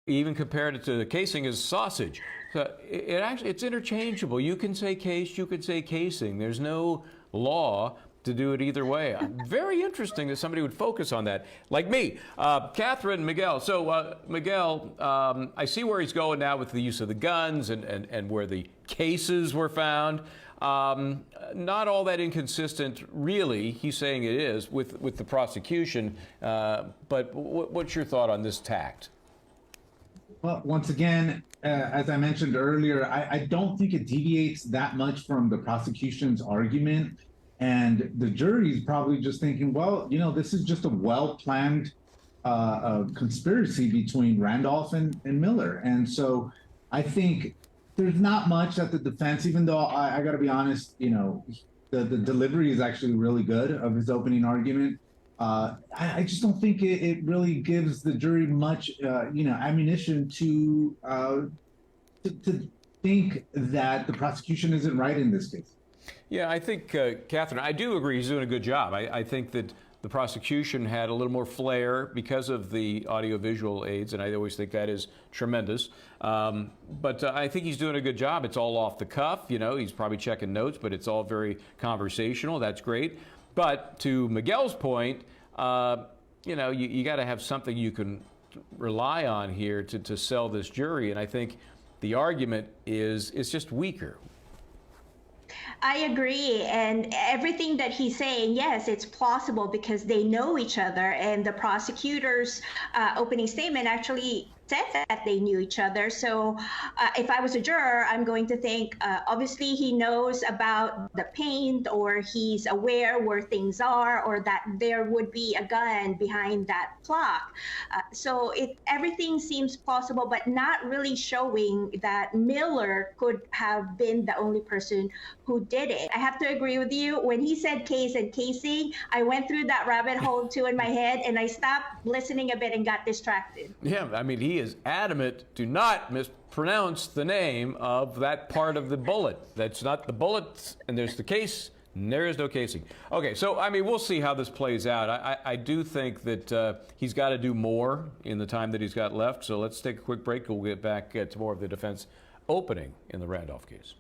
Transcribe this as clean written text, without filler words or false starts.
even compared it to the casing as sausage. So it's interchangeable. You can say case, you could say casing. There's no law to do it either way. Very interesting that somebody would focus on that, like me. Catherine, Miguel. So, Miguel, I see where he's going now with the use of the guns and where the cases were found. Not all that inconsistent, really, he's saying it is, with the prosecution. But what's your thought on this tact? Well, once again, as I mentioned earlier, I don't think it deviates that much from the prosecution's argument. And the jury is probably just thinking, well, this is just a well-planned conspiracy between Randolph and Miller. And so I think there's not much that the defense, even though I got to be honest, the delivery is actually really good of his opening argument. I just don't think it really gives the jury much, ammunition to think that the prosecution isn't right in this case. Yeah, I think, Catherine, I do agree he's doing a good job. I think that the prosecution had a little more flair because of the audiovisual aids, and I always think that is tremendous. But I think he's doing a good job. It's all off the cuff. He's probably checking notes, but it's all very conversational. That's great. But to Miguel's point, you got to have something you can rely on here to sell this jury. And I think the argument is just weaker. I agree. And everything that he's saying, yes, it's plausible because they know each other. And the prosecutor's opening statement actually said that they knew each other. So if I was a juror, I'm going to think, obviously he knows about the paint, or he's aware where things are, or that there would be a gun behind that clock. So everything seems plausible, but not really showing that Miller could have been the only person who did it. I have to agree with you. When he said case and casing, I went through that rabbit hole too in my head, and I stopped listening a bit and got distracted. Yeah, I mean, he is adamant, do not mispronounce the name of that part of the bullet. That's not the bullet, and there's the case, and there is no casing. Okay, so, I mean, we'll see how this plays out. I do think that he's got to do more in the time that he's got left, so let's take a quick break. We'll get back to more of the defense opening in the Randolph case.